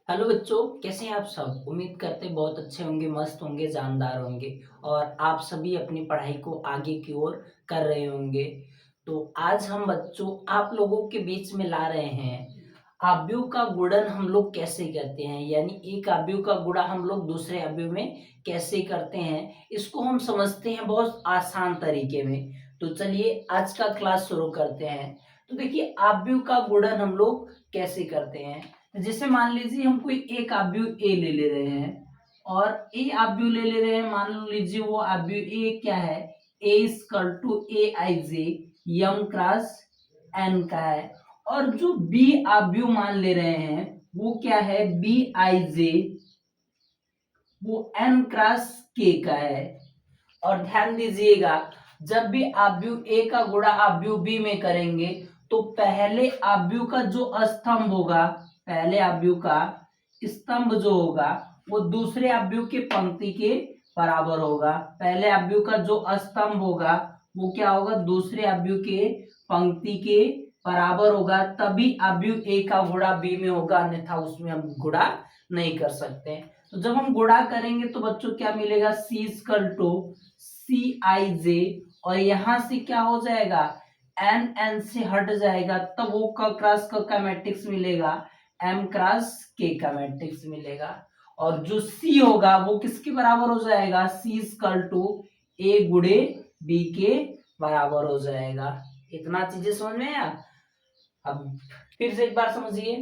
Hello बच्चों, कैसे हैं आप सब। उम्मीद करते हैं बहुत अच्छे होंगे, मस्त होंगे, जानदार होंगे और आप सभी अपनी पढ़ाई को आगे की ओर कर रहे होंगे। तो आज हम बच्चों आप लोगों के बीच में ला रहे हैं अवयव का गुणन हम लोग कैसे करते हैं, यानी एक अवयव का गुणा हम लोग दूसरे अवयव में कैसे करते हैं, इसको हम समझते हैं बहुत आसान तरीके में। तो चलिए आज का क्लास शुरू करते हैं। तो देखिए अवयव का गुणन हम लोग कैसे करते हैं। जैसे मान लीजिए हम कोई एक अवयव ए ले रहे हैं और ए अवयव ले रहे हैं। मान लीजिए वो अवयव ए क्या है, a equal to a i j m cross n का है। और जो बी अवयव मान ले रहे हैं वो क्या है, बी आई जे वो एन क्रॉस के का है। और ध्यान दीजिएगा, जब भी अवयव ए का गुणा अवयव बी में करेंगे तो पहले अवयव का जो स्तंभ होगा, पहले अवयव का स्तंभ जो होगा वो दूसरे अवयव के पंक्ति के बराबर होगा। पहले अवयव का जो स्तंभ होगा वो क्या होगा, दूसरे अवयव के पंक्ति के बराबर होगा, तभी अवयव ए का गुणा बी में होगा, अन्यथा उसमें हम गुणा नहीं कर सकते। तो जब हम गुणा करेंगे तो बच्चों क्या मिलेगा, सी इक्वल टू सी आई जे, और यहां से क्या हो जाएगा, एन एन से हट जाएगा, तब वो क क्रॉस क का मैट्रिक्स मिलेगा, एम क्रॉस के का मैट्रिक्स मिलेगा। और जो सी होगा वो किसके बराबर हो जाएगा, सी इक्वल टू ए गुणे बी के बराबर हो जाएगा। इतना चीजें समझ में आया। अब फिर से एक बार समझिए।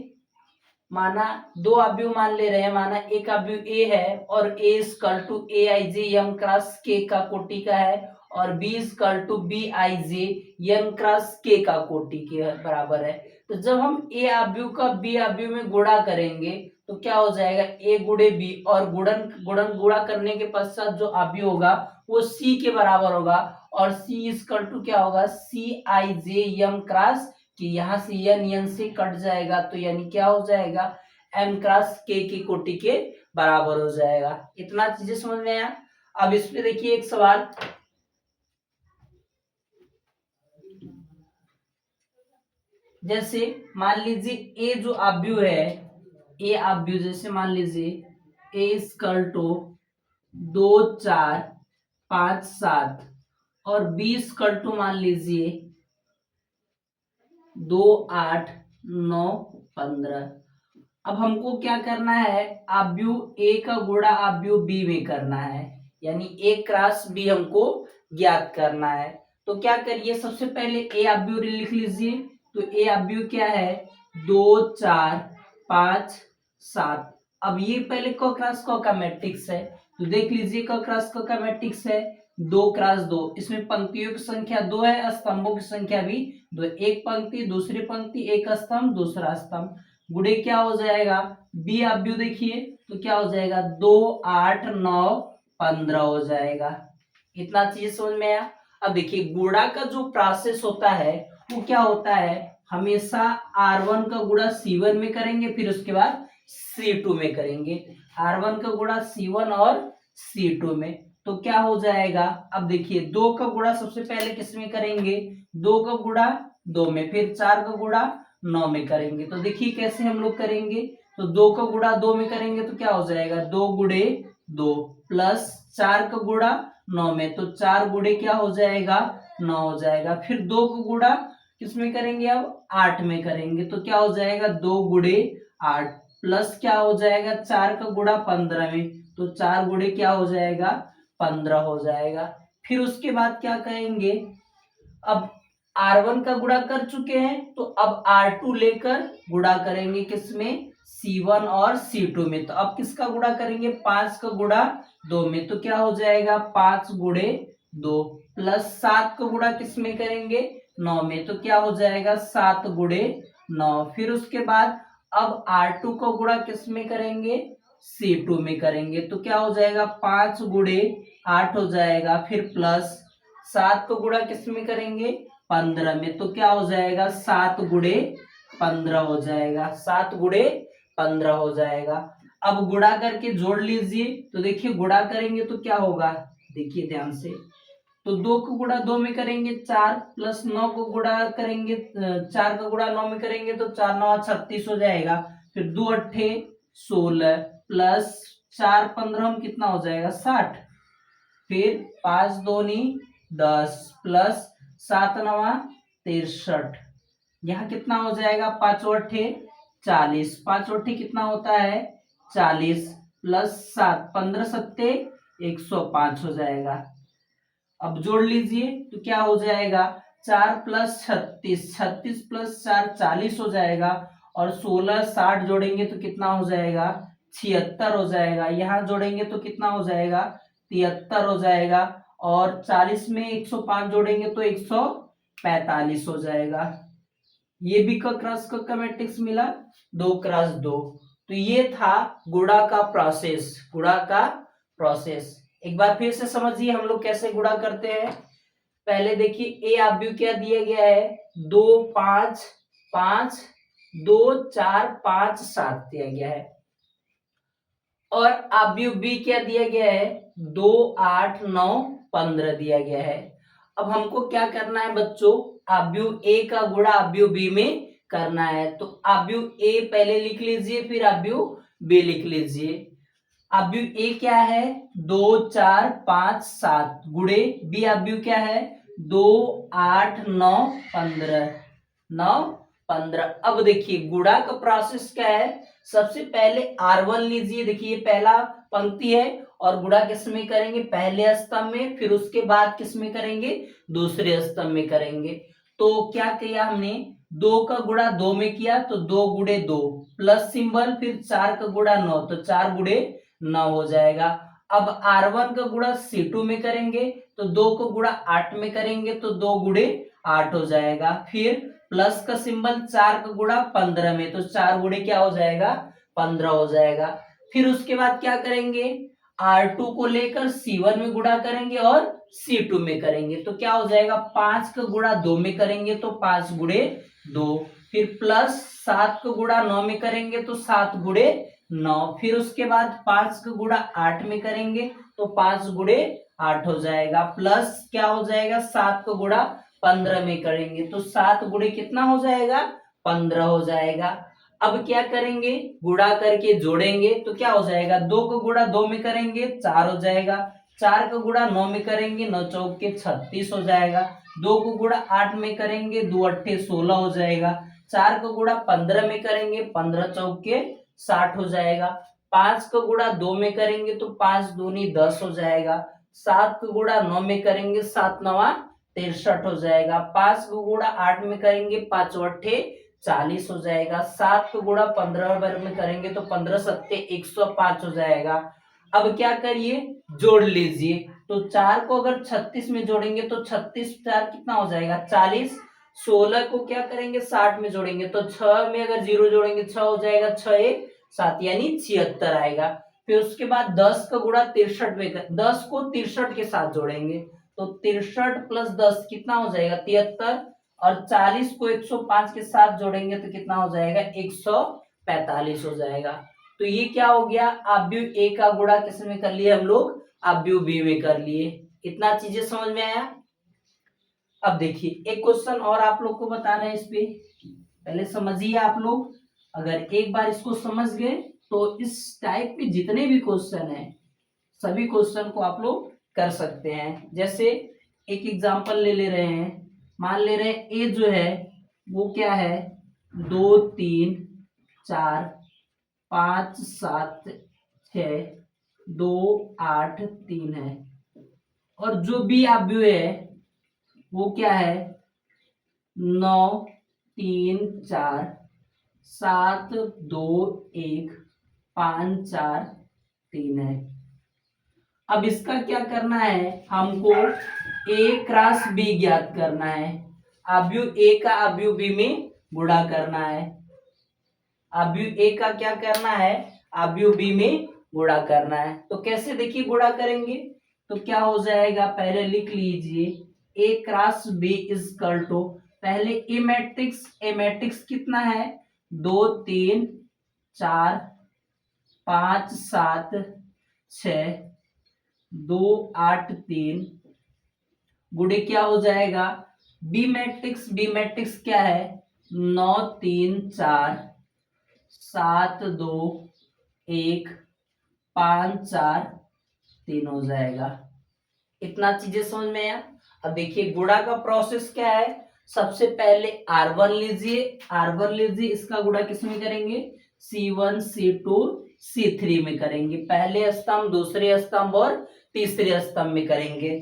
माना दो अवयव मान ले रहे हैं, माना एक अवयव ए है और a equal to a i j m cross k का कोटि का है, और b equal to b i j m cross k का कोटि के बराबर है। तो जब हम ए अवयव का बी अवयव में गुणा करेंगे तो क्या हो जाएगा, ए गुणे बी, और गुणन गुणन गुणा करने के पश्चात जो अवयव होगा वो सी के बराबर होगा, और सी इक्वल टू क्या होगा, सी आई जे यम क्रॉस कि यहाँ से यन से कट जाएगा, तो यानी क्या हो जाएगा, एम क्रॉस के की कोटि के बराबर हो जाएगा। इतना चीजें समझ में आया। अब इसमें देखिए एक सवाल, जैसे मान लीजिए ए जो अवयव है, ए अवयव जैसे मान लीजिए ए इक्वल टू 2 4 5 7 और बी इक्वल टू मान लीजिए 2 8 9 15। अब हमको क्या करना है, अवयव ए का गुणा अवयव बी में करना है, यानी ए क्रॉस बी हमको ज्ञात करना है। तो क्या करिए, सबसे पहले ए अवयव लिख लीजिए। तो ए अवयव क्या है, 2 4 5 7। अब ये पहले क क्रॉस क का मैट्रिक्स है, तो देख लीजिए क क्रॉस क का मैट्रिक्स है 2 क्रॉस 2। इसमें पंक्तियों की संख्या 2 है, स्तंभों की संख्या भी 2। एक पंक्ति दूसरी पंक्ति, एक स्तंभ दूसरा स्तंभ, गुणे क्या हो जाएगा, बी अवयव देखिए तो क्या हो जाएगा, 2 8 9 15 हो जाएगा। इतना चीज समझ में आया। अब देखिए गुणा का जो प्रोसेस होता है वो क्या होता है, हमेशा R1 का गुणा C1 में करेंगे, फिर उसके बाद C2 में करेंगे। R1 का गुणा C1 और C2 में, तो क्या हो जाएगा, अब देखिए 2 का गुणा सबसे पहले किस में करेंगे, 2 का गुणा 2 में, फिर 4 का गुणा 9 में करेंगे। तो देखिए कैसे हम लोग करेंगे, तो 2 का गुणा 2 में करेंगे तो क्या हो जाएगा, 2 गुणे 2 प्लस 4 का गुणा 9 में, तो 4 गुणे क्या हो जाएगा, 9 हो जाएगा। फिर 2 का गुणा किसमें करेंगे, अब 8 में करेंगे, तो क्या हो जाएगा, 2 गुणे 8 प्लस क्या हो जाएगा, 4 का गुणा 15 में, तो 4 गुणे क्या हो जाएगा, 15 हो जाएगा। फिर उसके बाद क्या करेंगे, अब R1 का गुणा कर चुके हैं तो अब R2 लेकर गुणा करेंगे किसमें, C1 और C2 में। तो अब किसका गुणा करेंगे, 5 का गुणा 2 में, तो क्या हो जाएगा 5 गुणे 2 प्लस 7 का गुणा किसमें करेंगे, 9 में, तो क्या हो जाएगा 7 गुणे 9। फिर उसके बाद अब R2 का गुणा किसमें करेंगे, C2 में करेंगे, तो क्या हो जाएगा 5 गुणे 8 हो जाएगा, फिर प्लस 7 को गुणा किस में करेंगे, 15 में, तो क्या हो जाएगा 7 गुणे 15 हो जाएगा, 7 गुणे 15 हो जाएगा। अब गुणा करके जोड़ लीजिए, तो देखिए गुणा करेंगे तो क्या होगा, देखिए ध्यान से, तो 2 को गुणा 2 में करेंगे 4 प्लस 9 को गुणा करेंगे 4 का गुणा 9 में करेंगे तो 4 9 36 हो जाएगा। फिर 2 अट्ठे 16 प्लस 4 15 कितना हो जाएगा 60। फिर 5 दूनी 10 प्लस 7 नवा 63। यहाँ कितना हो जाएगा 5 अट्ठे 40, 5 अट्ठे कितना होता है 40 प्लस 7 15 सत्ते 105 हो जाएगा। अब जोड़ लीजिए तो क्या हो जाएगा 4 प्लस 36, 36 प्लस 4 40 हो जाएगा और 16 60 जोड़ेंगे तो कितना हो जाएगा 76 हो जाएगा। यहाँ जोड़ेंगे तो कितना हो जाएगा 73 हो जाएगा और 40 में 105 जोड़ेंगे तो 145 हो जाएगा। ये भी का क्रॉस का मैट्रिक्स मिला 2x2। तो ये था गुणा का प्रोसेस, गुणा का प्रोसेस। एक बार फिर से समझिए हम लोग कैसे गुणा करते हैं। पहले देखिए ए आव्यूह क्या दिया गया है 2 5 5 2 4 5 7 दिया गया है और आव्यूह बी क्या दिया गया है 2 8 9 15 दिया गया है। अब हमको क्या करना है बच्चों आव्यूह ए का गुणा आव्यूह बी में करना है। तो आव्यूह ए पहले लिख लीजिए फिर आव्यूह बी लिख लीजिए। आव्यूह ए क्या है 2 4 5 7 गुणे बी आव्यूह क्या है 2 8 9 15 9 15। अब देखिए गुणा का प्रोसेस क्या है सबसे पहले R1 लीजिए। देखिए पहला पंक्ति है और गुणा किस में करेंगे पहले स्तंभ में, फिर उसके बाद किस में करेंगे दूसरे स्तंभ में करेंगे। तो क्या किया हमने 2 का गुणा 2 में किया तो 2 गुणे 2 प्लस सिंबल, फिर 4 का गुणा 9 तो 4 गुणे 9 हो जाएगा। अब R1 का गुणा C2 में करेंगे तो 2 को गुणा 8 में करेंगे तो 2 गुणे 8 हो जाएगा। फिर प्लस का सिंबल 4 का गुणा 15 में तो 4 गुणे क्या हो जाएगा 15 हो जाएगा। फिर उसके बाद क्या करेंगे R2 को लेकर C1 में गुणा करेंगे और C2 में करेंगे तो क्या हो जाएगा 5 का गुणा 2 में करेंगे तो 5 गुणे 2। फिर प्लस 7 का गुणा 9 में करेंगे तो 7 गुणे 9। फिर उसके बाद 5 का गुणा 8 में करेंगे तो 5 गुणे 8 हो जाएगा। प्लस क्या हो जाएगा 7 का गुणा 15 में करेंगे तो 7 गुणे कितना हो जाएगा 15 हो जाएगा। अब क्या करेंगे गुणा करके जोड़ेंगे तो क्या हो जाएगा 2 का गुणा 2 में करेंगे 4 हो जाएगा, 4 का गुणा 9 में करेंगे 9 चौक के 36 हो जाएगा, 2 को गुणा 8 में करेंगे 2 अट्ठे 16 हो जाएगा, 4 का गुणा 15 में करेंगे 15 चौक के 60 हो जाएगा, 5 का गुणा 2 में करेंगे तो 5 दूनी 10 हो जाएगा, 7 का गुणा 9 में करेंगे 7 नवा 63 हो जाएगा, 5 का गुणा 8 में करेंगे 5 अट्ठे 40 हो जाएगा, 7 को गुणा 15 वर्ग में करेंगे तो 15 सत्ते 105 हो जाएगा। अब क्या करिए जोड़ लीजिए तो 4 को अगर 36 में जोड़ेंगे तो 36 4 कितना हो जाएगा 40, 16 को क्या करेंगे 60 में जोड़ेंगे तो 6 में अगर 0 जोड़ेंगे 6 हो जाएगा, 6 7 यानी 76 आएगा। फिर उसके बाद 10 का गुणा 63 में 10 को 63 के साथ जोड़ेंगे तो 63 प्लस 10 कितना हो जाएगा 73 और 40 को 105 के साथ जोड़ेंगे तो कितना हो जाएगा 145 हो जाएगा। तो ये क्या हो गया आव्यूह ए का गुणा किस में कर लिए हम लोग आव्यूह बी में कर लिए। इतना चीजें समझ में आया। अब देखिए एक क्वेश्चन और आप लोग को बता रहे हैं, इस पे पहले समझिए आप लोग। अगर एक बार इसको समझ गए तो इस टाइप के जितने भी क्वेश्चन हैं सभी क्वेश्चन को आप लोग कर सकते हैं। जैसे एक एग्जांपल ले रहे हैं, मान ले रहे हैं ए जो है वो क्या है 2 3 4 5 7 6 2 8 3 है और जो बी आव्यूह है वो क्या है 9 3 4 7 2 1 5 4 3 है। अब इसका क्या करना है हमको ए क्रॉस बी ज्ञात करना है। आव्यूह ए का आव्यूह बी में गुणा करना है। आव्यूह ए का क्या करना है आव्यूह बी में गुणा करना है। तो कैसे देखिए गुणा करेंगे तो क्या हो जाएगा पहले लिख लीजिए a cross b is equal to पहले ए मैट्रिक्स कितना है 2 3 4 5 7 6 2 8 3 गुणे क्या हो जाएगा बी मैट्रिक्स क्या है 9 3 4 7 2 1 5 4 3 हो जाएगा। इतना चीजें समझ में आया। अब देखिए गुणा का प्रोसेस क्या है। सबसे पहले R1 लीजिए, R1 लीजिए, इसका गुणा किस में करेंगे, C1 C2 C3 में करेंगे। पहले स्तंभ, दूसरे स्तंभ और तीसरे स्तंभ में करेंगे।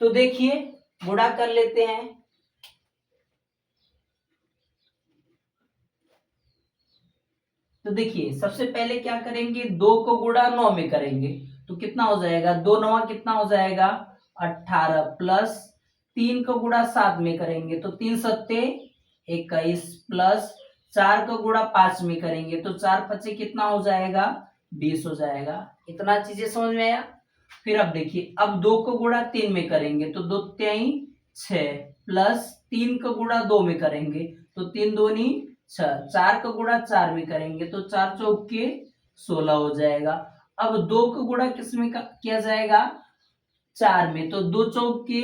तो देखिए गुणा कर लेते हैं। तो देखिए सबसे पहले क्या करेंगे, 2 को गुणा 9 में करेंगे तो कितना हो जाएगा, 2 9 कितना हो जाएगा 18, प्लस 3 को गुणा 7 में करेंगे तो 3 सत्ते 21, प्लस 4 को गुणा 5 में करेंगे तो 4 पचे कितना हो जाएगा 20 हो जाएगा। इतना चीजें समझ में आया। फिर अब देखिए, अब 2 को गुणा 3 में करेंगे तो 2 त्याई 6, प्लस 3 को गुणा 2 में करेंगे तो 3 दूनी 6, 4 को गुणा 4 में करेंगे तो 4 चौके 16 हो जाएगा। अब 2 को गुणा किस में किया जाएगा, 4 में, तो 2 चौके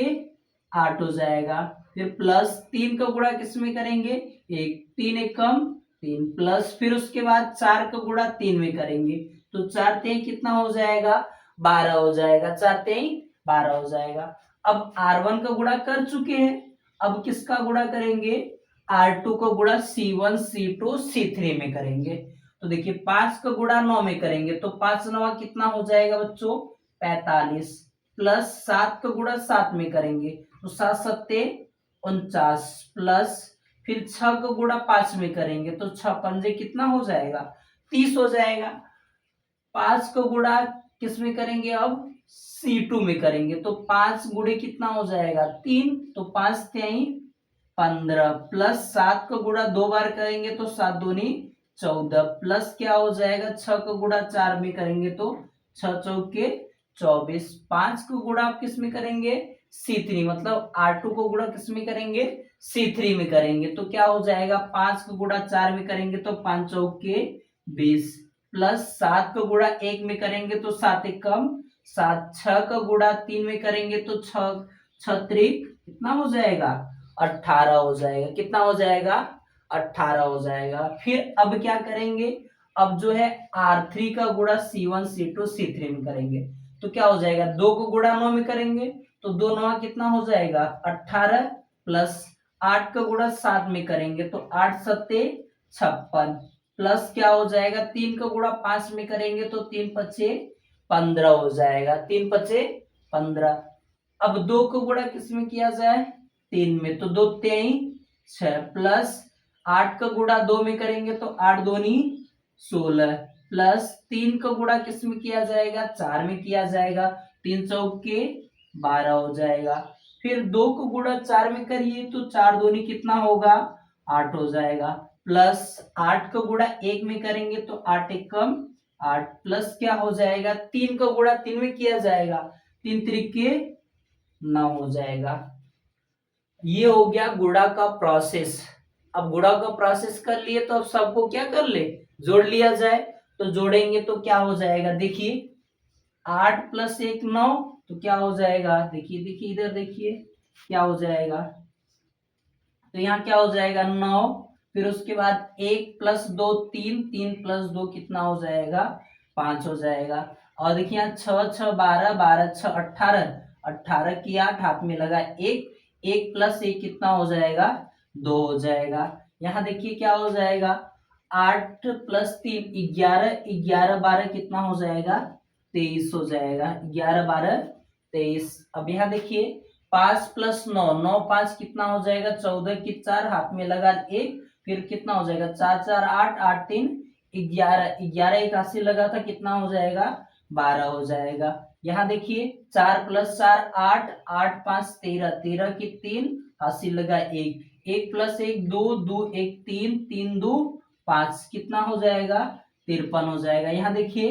8 हो जाएगा। फिर प्लस 3 का गुणा किस में करेंगे, 1, 3 एकम 3, प्लस फिर उसके बाद 4 का गुणा 3 में करेंगे तो 4 3 कितना हो जाएगा 12 हो जाएगा। 4 3 12 हो जाएगा। अब R1 का गुणा कर चुके हैं, अब किसका गुणा करेंगे, R2 को गुणा C1 C2 C3 में करेंगे। तो देखिए 5 का गुणा 9 में करेंगे तो 5 9 कितना हो जाएगा बच्चों 45, प्लस 7 का गुणा 7 में करेंगे तो 7 सत्ते 49, प्लस फिर 6 का गुणा 5 में करेंगे तो 6 पंजे कितना हो जाएगा 30 हो जाएगा। 5 को गुणा किस में करेंगे, अब C2 में करेंगे तो 5 गुणे कितना हो जाएगा 3, तो 5 त्याई 15, प्लस 7 को गुणा 2 बार करेंगे तो 7 दूनी 14, प्लस क्या हो जाएगा 6 को गुणा 4 में करेंगे तो 6 चौके 24, 5 को गुणा आप किस में करेंगे C3, मतलब R2 को गुणा किस में करेंगे C3 में करेंगे तो क्या हो जाएगा 5 को गुणा 4 में करेंगे तो 5 चौके 20, प्लस 7 को गुणा 1 में करेंगे तो 7 एकम 7, 6 का गुणा 3 में करेंगे तो 6 छत्रिक कितना हो जाएगा 18 हो जाएगा। कितना हो जाएगा 18 हो जाएगा। फिर अब क्या करेंगे, अब जो है R3 का गुणा C1 C2 C3 में करेंगे तो क्या हो जाएगा, 2 को गुणा 9 में करेंगे तो 2 9 कितना हो जाएगा 18, प्लस 8 का गुणा 7 में करेंगे तो 8 सत्ते 56, प्लस क्या हो जाएगा 3 का गुणा 5 में करेंगे तो 3 पचे 15 हो जाएगा। 3 पचे 15। अब 2 को गुणा किस में किया जाए 3 में तो 2 त्याई 6, प्लस 8 का गुणा 2 में करेंगे तो 8 दूनी 16, प्लस 3 का गुणा किस में किया जाएगा 4 में किया जाएगा, 3 चौके 12 हो जाएगा। फिर 2 को गुणा 4 में करिए तो 4 दूनी कितना होगा 8 हो जाएगा, प्लस 8 का गुणा 1 में करेंगे तो 8 एकम 8, प्लस क्या हो जाएगा 3 का गुणा 3 में किया जाएगा, 3 त्रिके 9 हो जाएगा। ये हो गया गुणा का प्रोसेस। अब गुणा का प्रोसेस कर लिए तो अब सबको क्या कर ले, जोड़ लिया जाए। तो जोड़ेंगे तो क्या हो जाएगा, देखिए 8 प्लस 1 9, तो क्या हो जाएगा, देखिए देखिए इधर देखिए क्या हो जाएगा, तो यहाँ क्या हो जाएगा 9, फिर उसके बाद 1 प्लस 2 3, 3 प्लस 2 कितना हो जाएगा 5 हो जाएगा। और देखिए यहाँ 6 6 12, 12 6 18, 18 की 8 हाथ में लगा 1, 1 प्लस 1 कितना हो जाएगा 2 हो जाएगा। यहाँ देखिए क्या हो जाएगा 8 प्लस 3 11, 11 12 कितना हो जाएगा 23 हो जाएगा। 11 12 23। अब यहाँ देखिए 5 प्लस 9, 9 5 कितना हो जाएगा 14 की 4 हाथ में लगा 1, फिर कितना हो जाएगा 4 4 8, 8 3 11, 11 एक हाथ से लगा था कितना हो जाएगा 12 हो जाएगा। यहाँ देखिए 4 प्लस 4 8, 8 5 13, 13 की 3 हाथ से लगा 1, 1 प्लस 1 2, 2 1 3, 3 2 5 कितना हो जाएगा 53 हो जाएगा। यहाँ देखिए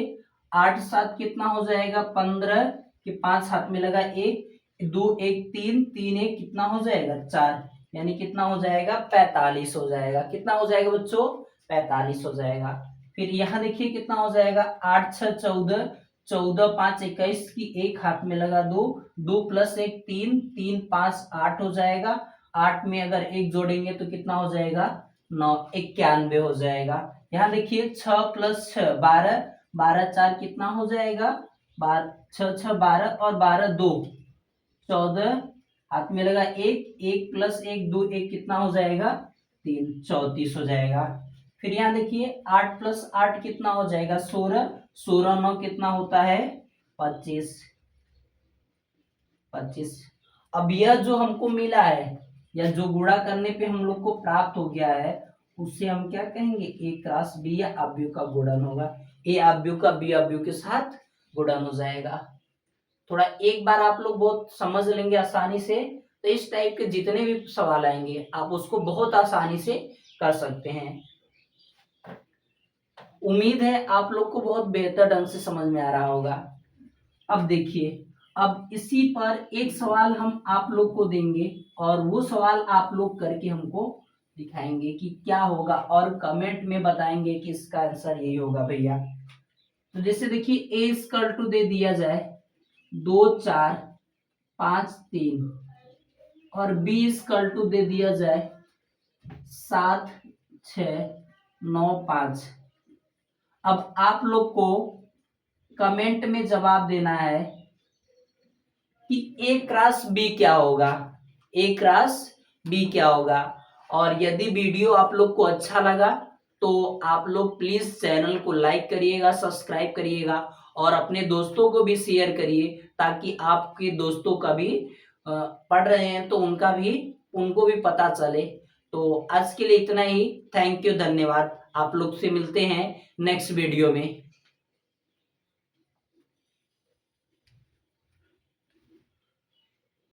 8 7 कितना हो जाएगा 15 कि 5 हाथ में लगा 1, 2 1 3, 3 1 कितना हो जाएगा 4, यानी कितना हो जाएगा 45 हो जाएगा। कितना हो जाएगा बच्चों 45 हो जाएगा। फिर यहाँ देखिए कितना हो जाएगा 8 6 14, 14 5 21 की 1 हाथ में लगा 2, 2 प्लस 1 3, 3 5 8 हो जाएगा। 8 में अगर 1 जोड़ेंगे तो कितना हो जाएगा 9, 91 हो जाएगा। यहाँ देखिए 6 प्लस 6 12, 12 4 कितना हो जाएगा, 6 6 12 और 12 2 14, हाथ में लगा 1, 1 प्लस 1 2, 1 कितना हो जाएगा 3, 34 हो जाएगा। फिर यहाँ देखिए 8 प्लस 8 कितना हो जाएगा 16, 16 9 कितना होता है 25, 25। अब यह जो हमको मिला है या जो गुणा करने पे हम लोग को प्राप्त हो गया है उससे हम क्या कहेंगे, ए क्रॉस बी या अवयव का गुणन होगा। ए अवयव का बी अवयव के साथ गुणन हो जाएगा। थोड़ा एक बार आप लोग बहुत समझ लेंगे आसानी से तो इस टाइप के जितने भी सवाल आएंगे आप उसको बहुत आसानी से कर सकते हैं। उम्मीद है आप लोग को बहुत बेहतर ढंग से समझ में आ रहा होगा। अब देखिए, अब इसी पर एक सवाल हम आप लोग को देंगे और वो सवाल आप लोग करके हमको दिखाएंगे कि क्या होगा और कमेंट में बताएंगे कि इसका आंसर यही होगा भैया। तो जैसे देखिए ए इक्वल टू दे दिया जाए 2 4 5 3 और बी इक्वल टू दे दिया जाए 7 6 9 5। अब आप लोग को कमेंट में जवाब देना है कि ए क्रॉस बी क्या होगा, ए क्रॉस बी क्या होगा। और यदि वीडियो आप लोग को अच्छा लगा तो आप लोग प्लीज चैनल को लाइक करिएगा, सब्सक्राइब करिएगा और अपने दोस्तों को भी शेयर करिए ताकि आपके दोस्तों का भी पढ़ रहे हैं तो उनको भी पता चले। तो आज के लिए इतना ही। थैंक यू, धन्यवाद। आप लोग से मिलते हैं नेक्स्ट वीडियो में।